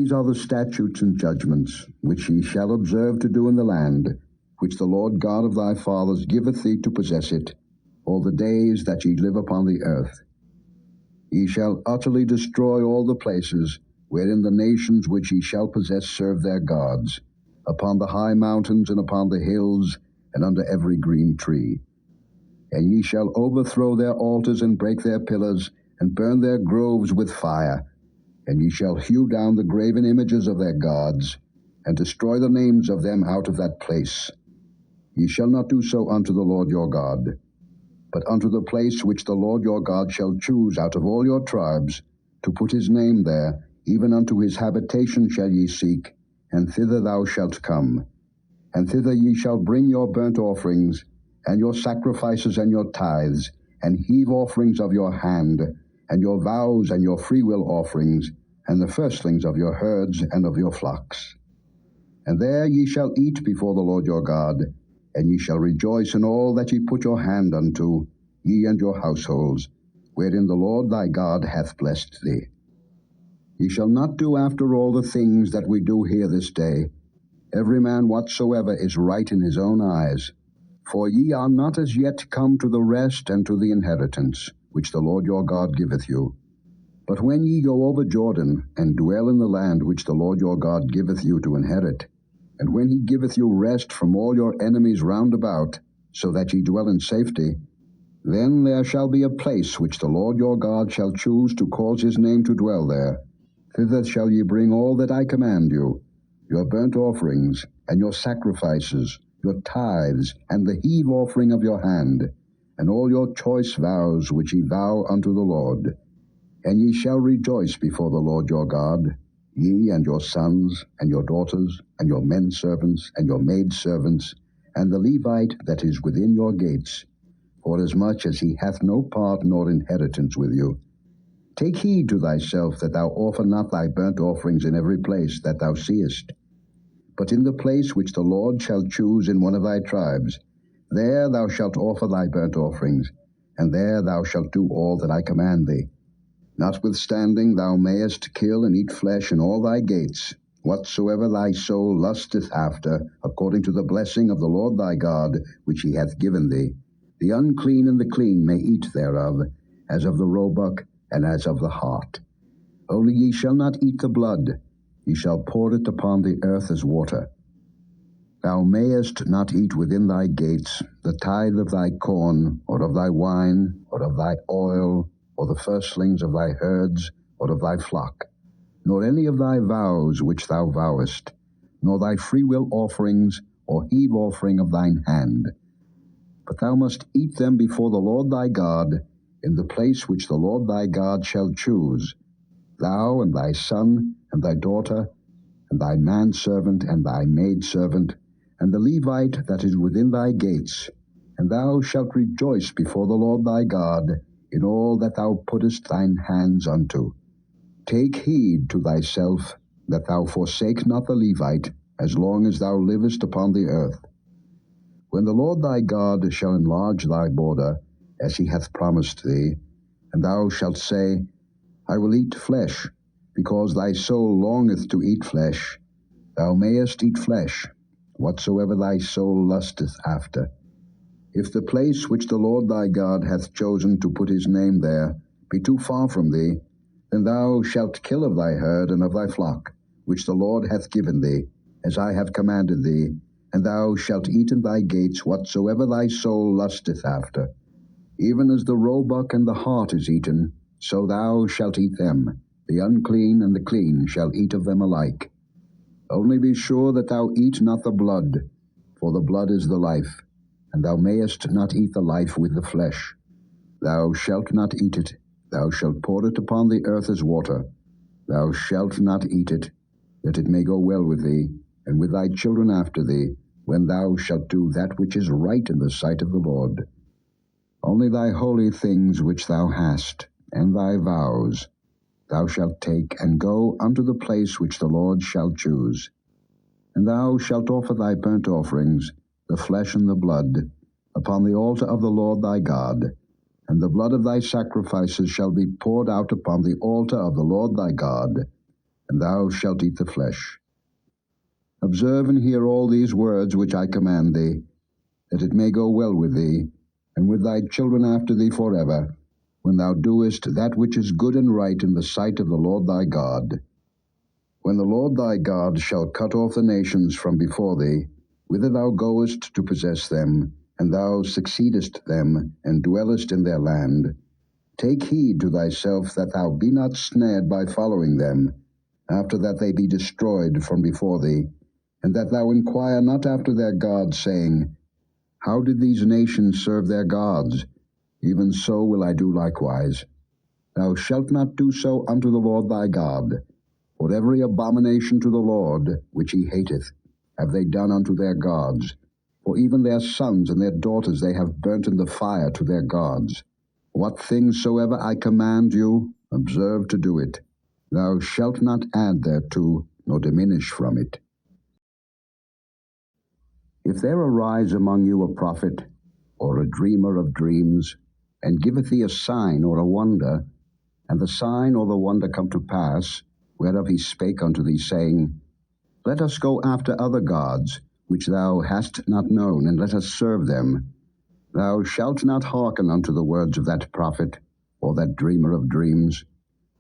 These are the statutes and judgments which ye shall observe to do in the land, which the Lord God of thy fathers giveth thee to possess it, all the days that ye live upon the earth. Ye shall utterly destroy all the places wherein the nations which ye shall possess serve their gods, upon the high mountains and upon the hills, and under every green tree. And ye shall overthrow their altars and break their pillars, and burn their groves with fire. And ye shall hew down the graven images of their gods, and destroy the names of them out of that place. Ye shall not do so unto the Lord your God, but unto the place which the Lord your God shall choose out of all your tribes, to put his name there, even unto his habitation shall ye seek, and thither thou shalt come. And thither ye shall bring your burnt offerings, and your sacrifices and your tithes, and heave offerings of your hand, and your vows and your freewill offerings, and the firstlings of your herds and of your flocks. And there ye shall eat before the Lord your God, and ye shall rejoice in all that ye put your hand unto, ye and your households, wherein the Lord thy God hath blessed thee. Ye shall not do after all the things that we do here this day, every man whatsoever is right in his own eyes. For ye are not as yet come to the rest and to the inheritance, which the Lord your God giveth you. But when ye go over Jordan, and dwell in the land which the Lord your God giveth you to inherit, and when he giveth you rest from all your enemies round about, so that ye dwell in safety, then there shall be a place which the Lord your God shall choose to cause his name to dwell there. Thither shall ye bring all that I command you, your burnt offerings, and your sacrifices, your tithes, and the heave offering of your hand, and all your choice vows which ye vow unto the Lord. And ye shall rejoice before the Lord your God, ye and your sons, and your daughters, and your men servants, and your maid servants, and the Levite that is within your gates, forasmuch as he hath no part nor inheritance with you. Take heed to thyself that thou offer not thy burnt offerings in every place that thou seest, but in the place which the Lord shall choose in one of thy tribes, there thou shalt offer thy burnt offerings, and there thou shalt do all that I command thee. Notwithstanding thou mayest kill and eat flesh in all thy gates, whatsoever thy soul lusteth after, according to the blessing of the Lord thy God, which he hath given thee. The unclean and the clean may eat thereof, as of the roebuck and as of the hart. Only ye shall not eat the blood, ye shall pour it upon the earth as water. Thou mayest not eat within thy gates the tithe of thy corn, or of thy wine, or of thy oil, or the firstlings of thy herds, or of thy flock, nor any of thy vows which thou vowest, nor thy freewill offerings, or heave offering of thine hand. But thou must eat them before the Lord thy God, in the place which the Lord thy God shall choose, thou and thy son, and thy daughter, and thy manservant, and thy maidservant, and the Levite that is within thy gates, and thou shalt rejoice before the Lord thy God in all that thou puttest thine hands unto. Take heed to thyself that thou forsake not the Levite, as long as thou livest upon the earth. When the Lord thy God shall enlarge thy border, as he hath promised thee, and thou shalt say, I will eat flesh, because thy soul longeth to eat flesh, thou mayest eat flesh, whatsoever thy soul lusteth after. If the place which the Lord thy God hath chosen to put his name there be too far from thee, then thou shalt kill of thy herd and of thy flock, which the Lord hath given thee, as I have commanded thee, and thou shalt eat in thy gates whatsoever thy soul lusteth after. Even as the roebuck and the hart is eaten, so thou shalt eat them. The unclean and the clean shall eat of them alike. Only be sure that thou eat not the blood, for the blood is the life, and thou mayest not eat the life with the flesh. Thou shalt not eat it, thou shalt pour it upon the earth as water. Thou shalt not eat it, that it may go well with thee, and with thy children after thee, when thou shalt do that which is right in the sight of the Lord. Only thy holy things which thou hast, and thy vows, thou shalt take, and go unto the place which the Lord shall choose. And thou shalt offer thy burnt offerings, the flesh and the blood, upon the altar of the Lord thy God, and the blood of thy sacrifices shall be poured out upon the altar of the Lord thy God. and thou shalt eat the flesh. Observe and hear all these words which I command thee, that it may go well with thee, and with thy children after thee forever, when thou doest that which is good and right in the sight of the Lord thy God. When the Lord thy God shall cut off the nations from before thee, whither thou goest to possess them, and thou succeedest them, and dwellest in their land, take heed to thyself that thou be not snared by following them, after that they be destroyed from before thee, and that thou inquire not after their gods, saying, How did these nations serve their gods? Even so will I do likewise. Thou shalt not do so unto the Lord thy God, for every abomination to the Lord, which he hateth, have they done unto their gods. For even their sons and their daughters they have burnt in the fire to their gods. What things soever I command you, observe to do it. Thou shalt not add thereto, nor diminish from it. If there arise among you a prophet, or a dreamer of dreams, and giveth thee a sign or a wonder, and the sign or the wonder come to pass, whereof he spake unto thee, saying, Let us go after other gods, which thou hast not known, and let us serve them. Thou shalt not hearken unto the words of that prophet, or that dreamer of dreams.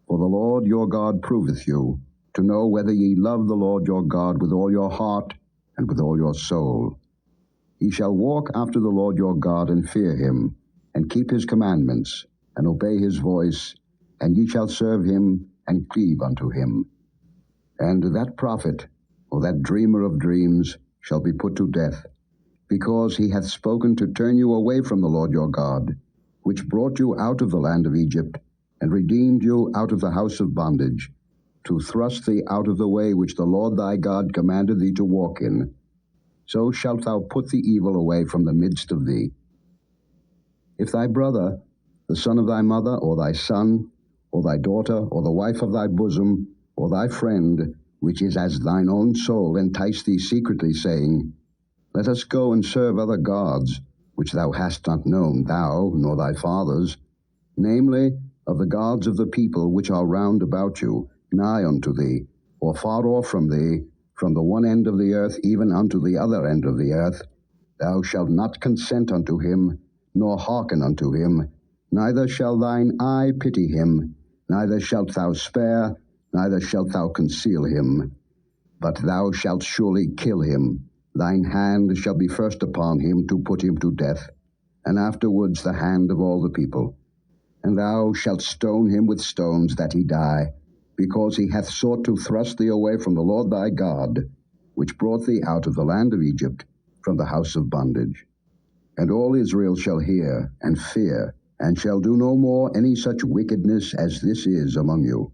For the Lord your God proveth you, to know whether ye love the Lord your God with all your heart, and with all your soul. Ye shall walk after the Lord your God, and fear him, and keep his commandments, and obey his voice, and ye shall serve him, and cleave unto him. And that prophet, or that dreamer of dreams, shall be put to death, because he hath spoken to turn you away from the Lord your God, which brought you out of the land of Egypt, and redeemed you out of the house of bondage, to thrust thee out of the way which the Lord thy God commanded thee to walk in. So shalt thou put the evil away from the midst of thee. If thy brother, the son of thy mother, or thy son, or thy daughter, or the wife of thy bosom, or thy friend, which is as thine own soul, entice thee secretly, saying, Let us go and serve other gods, which thou hast not known, thou, nor thy fathers, namely, of the gods of the people which are round about you, nigh unto thee, or far off from thee, from the one end of the earth even unto the other end of the earth, thou shalt not consent unto him, nor hearken unto him, neither shall thine eye pity him, neither shalt thou spare, neither shalt thou conceal him. But thou shalt surely kill him. Thine hand shall be first upon him to put him to death, and afterwards the hand of all the people. And thou shalt stone him with stones that he die, because he hath sought to thrust thee away from the Lord thy God, which brought thee out of the land of Egypt, from the house of bondage. And all Israel shall hear, and fear, and shall do no more any such wickedness as this is among you.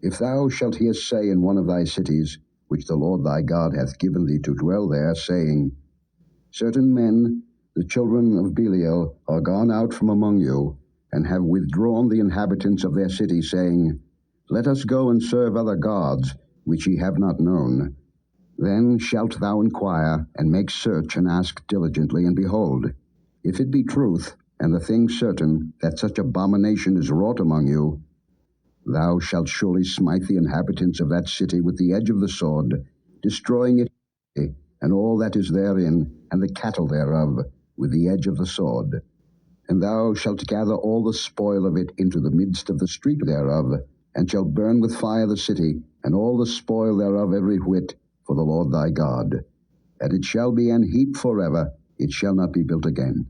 If thou shalt hear say in one of thy cities, which the Lord thy God hath given thee to dwell there, saying, Certain men, the children of Belial, are gone out from among you, and have withdrawn the inhabitants of their city, saying, Let us go and serve other gods, which ye have not known. Then shalt thou inquire, and make search, and ask diligently, and behold, if it be truth, and the thing certain, that such abomination is wrought among you, thou shalt surely smite the inhabitants of that city with the edge of the sword, destroying it, and all that is therein, and the cattle thereof, with the edge of the sword. And thou shalt gather all the spoil of it into the midst of the street thereof, and shalt burn with fire the city, and all the spoil thereof every whit, for the Lord thy God. And it shall be an heap forever, it shall not be built again.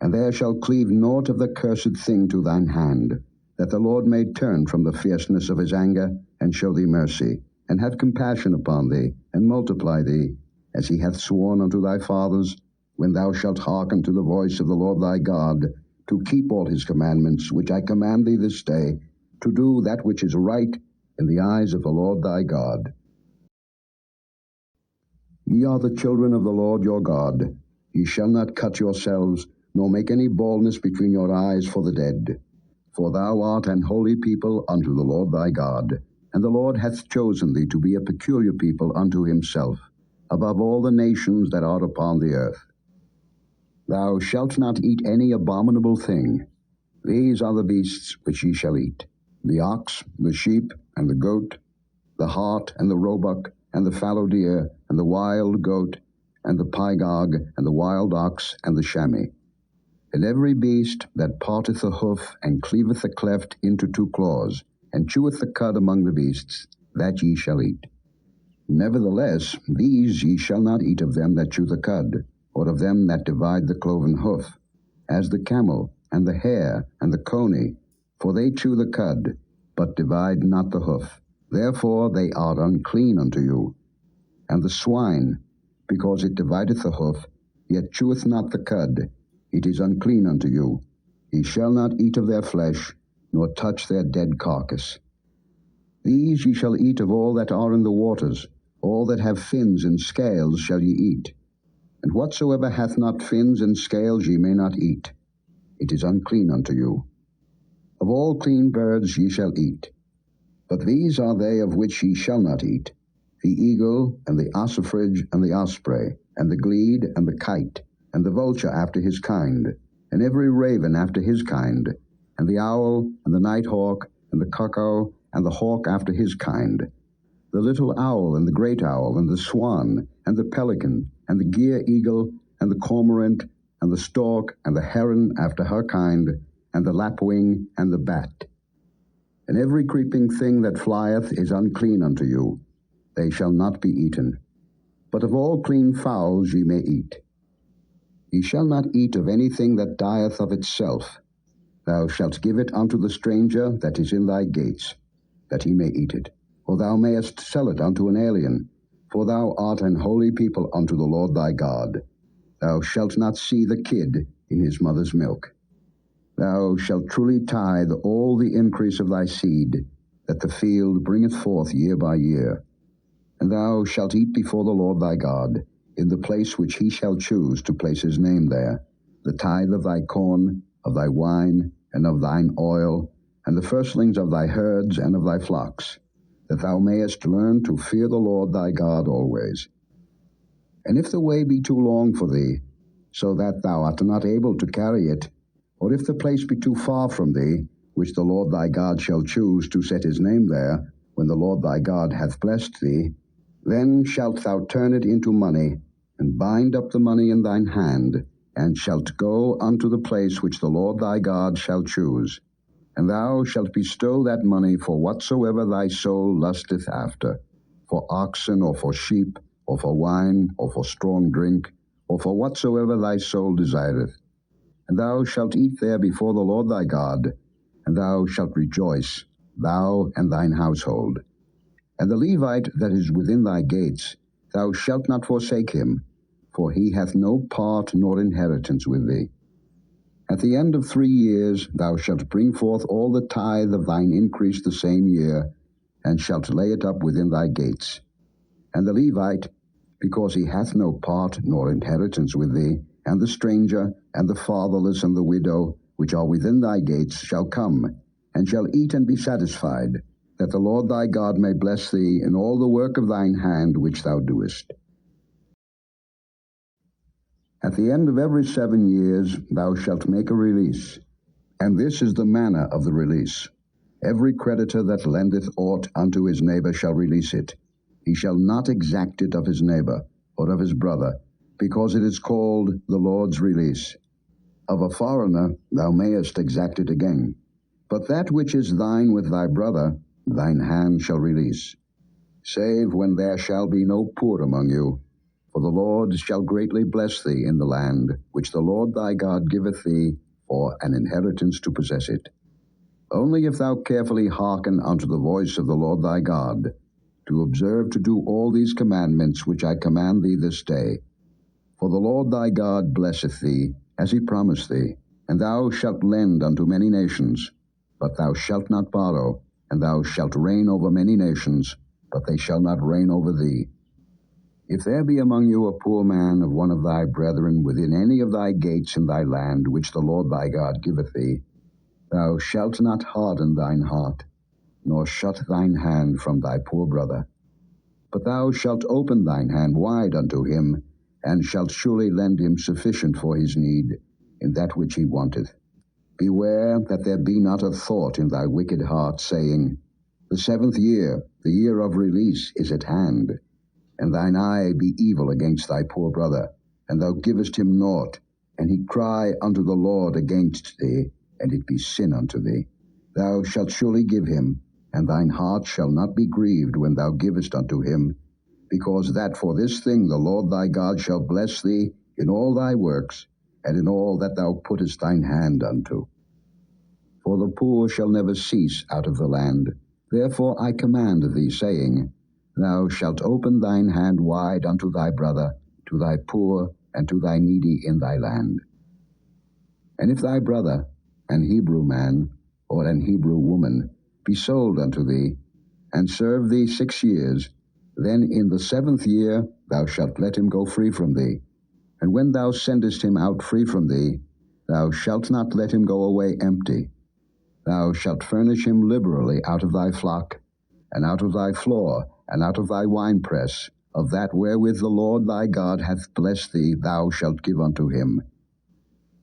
And there shall cleave naught of the cursed thing to thine hand, that the Lord may turn from the fierceness of his anger, and show thee mercy, and have compassion upon thee, and multiply thee, as he hath sworn unto thy fathers, when thou shalt hearken to the voice of the Lord thy God, to keep all his commandments, which I command thee this day, to do that which is right in the eyes of the Lord thy God. Ye are the children of the Lord your God. Ye shall not cut yourselves, nor make any baldness between your eyes for the dead. For thou art an holy people unto the Lord thy God, and the Lord hath chosen thee to be a peculiar people unto himself, above all the nations that are upon the earth. Thou shalt not eat any abominable thing. These are the beasts which ye shall eat, the ox, the sheep, and the goat, the hart, and the roebuck, and the fallow deer, and the wild goat, and the pygog, and the wild ox, and the chamois. And every beast that parteth the hoof, and cleaveth the cleft into two claws, and cheweth the cud among the beasts, that ye shall eat. Nevertheless, these ye shall not eat of them that chew the cud, or of them that divide the cloven hoof, as the camel, and the hare, and the coney, for they chew the cud, but divide not the hoof. Therefore they are unclean unto you. And the swine, because it divideth the hoof, yet cheweth not the cud, it is unclean unto you. Ye shall not eat of their flesh, nor touch their dead carcass. These ye shall eat of all that are in the waters, all that have fins and scales shall ye eat. And whatsoever hath not fins and scales ye may not eat. It is unclean unto you. Of all clean birds ye shall eat. But these are they of which ye shall not eat: the eagle, and the ossifrage, and the osprey, and the glede, and the kite, and the vulture after his kind, and every raven after his kind, and the owl, and the nighthawk, and the cuckoo, and the hawk after his kind, the little owl, and the great owl, and the swan, and the pelican, and the gier eagle, and the cormorant, and the stork, and the heron after her kind, and the lapwing, and the bat. And every creeping thing that flieth is unclean unto you. They shall not be eaten. But of all clean fowls ye may eat. Ye shall not eat of anything that dieth of itself. Thou shalt give it unto the stranger that is in thy gates, that he may eat it. Or thou mayest sell it unto an alien, for thou art an holy people unto the Lord thy God. Thou shalt not see the kid in his mother's milk. Thou shalt truly tithe all the increase of thy seed, that the field bringeth forth year by year. And thou shalt eat before the Lord thy God, in the place which he shall choose to place his name there, the tithe of thy corn, of thy wine, and of thine oil, and the firstlings of thy herds and of thy flocks, that thou mayest learn to fear the Lord thy God always. And if the way be too long for thee, so that thou art not able to carry it, or if the place be too far from thee, which the Lord thy God shall choose to set his name there, when the Lord thy God hath blessed thee, then shalt thou turn it into money, and bind up the money in thine hand, and shalt go unto the place which the Lord thy God shall choose. And thou shalt bestow that money for whatsoever thy soul lusteth after, for oxen, or for sheep, or for wine, or for strong drink, or for whatsoever thy soul desireth. And thou shalt eat there before the Lord thy God, and thou shalt rejoice, thou and thine household. And the Levite that is within thy gates, thou shalt not forsake him, for he hath no part nor inheritance with thee. At the end of 3 years thou shalt bring forth all the tithe of thine increase the same year, and shalt lay it up within thy gates. And the Levite, because he hath no part nor inheritance with thee, and the stranger, and the fatherless, and the widow, which are within thy gates, shall come, and shall eat and be satisfied, that the Lord thy God may bless thee in all the work of thine hand which thou doest. At the end of every 7 years thou shalt make a release, and this is the manner of the release. Every creditor that lendeth aught unto his neighbor shall release it. He shall not exact it of his neighbor, or of his brother, because it is called the Lord's release. Of a foreigner thou mayest exact it again, but that which is thine with thy brother, thine hand shall release, save when there shall be no poor among you. For the Lord shall greatly bless thee in the land, which the Lord thy God giveth thee for an inheritance to possess it. Only if thou carefully hearken unto the voice of the Lord thy God, to observe to do all these commandments which I command thee this day. For the Lord thy God blesseth thee, as he promised thee, and thou shalt lend unto many nations, but thou shalt not borrow, and thou shalt reign over many nations, but they shall not reign over thee. If there be among you a poor man of one of thy brethren within any of thy gates in thy land, which the Lord thy God giveth thee, thou shalt not harden thine heart, nor shut thine hand from thy poor brother. But thou shalt open thine hand wide unto him, and shalt surely lend him sufficient for his need, in that which he wanteth. Beware that there be not a thought in thy wicked heart, saying, The 7th year, the year of release is at hand, and thine eye be evil against thy poor brother, and thou givest him naught, and he cry unto the Lord against thee, and it be sin unto thee, thou shalt surely give him, and thine heart shall not be grieved when thou givest unto him, because that for this thing the Lord thy God shall bless thee in all thy works, and in all that thou puttest thine hand unto. For the poor shall never cease out of the land. Therefore I command thee, saying, Thou shalt open thine hand wide unto thy brother, to thy poor, and to thy needy in thy land. And if thy brother, an Hebrew man, or an Hebrew woman, be sold unto thee, and serve thee 6 years, then in the 7th year thou shalt let him go free from thee. And when thou sendest him out free from thee, thou shalt not let him go away empty. Thou shalt furnish him liberally out of thy flock, and out of thy floor, and out of thy winepress, of that wherewith the Lord thy God hath blessed thee thou shalt give unto him.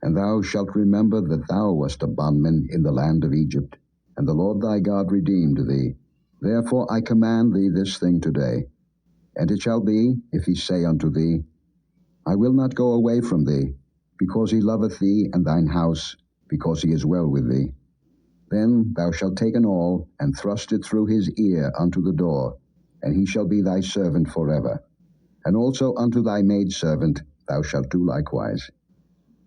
And thou shalt remember that thou wast a bondman in the land of Egypt, and the Lord thy God redeemed thee. Therefore I command thee this thing today. And it shall be, if he say unto thee, I will not go away from thee, because he loveth thee and thine house, because he is well with thee, then thou shalt take an awl, and thrust it through his ear unto the door, and he shall be thy servant forever. And also unto thy maidservant thou shalt do likewise.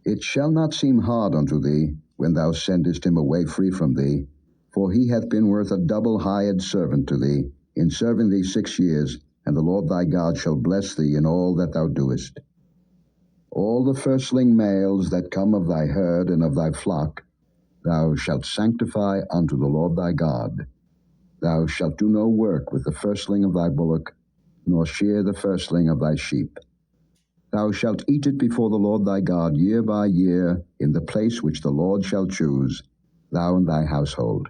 It shall not seem hard unto thee, when thou sendest him away free from thee, for he hath been worth a double hired servant to thee, in serving thee 6 years, and the Lord thy God shall bless thee in all that thou doest. All the firstling males that come of thy herd and of thy flock thou shalt sanctify unto the Lord thy God. Thou shalt do no work with the firstling of thy bullock, nor shear the firstling of thy sheep. Thou shalt eat it before the Lord thy God year by year, in the place which the Lord shall choose, thou and thy household.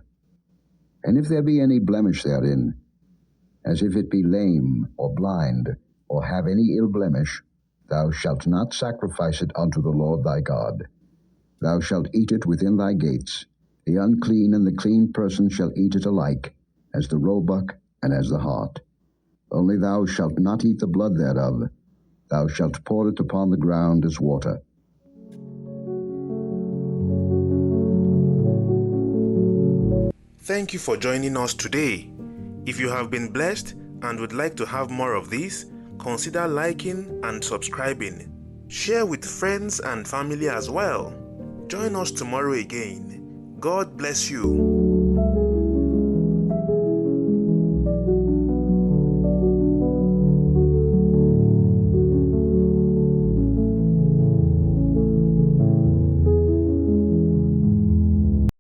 And if there be any blemish therein, as if it be lame, or blind, or have any ill blemish, thou shalt not sacrifice it unto the Lord thy God. Thou shalt eat it within thy gates. The unclean and the clean person shall eat it alike, as the roebuck and as the hart. Only thou shalt not eat the blood thereof. Thou shalt pour it upon the ground as water. Thank you for joining us today. If you have been blessed and would like to have more of these, consider liking and subscribing. Share with friends and family as well. Join us tomorrow again. God bless you.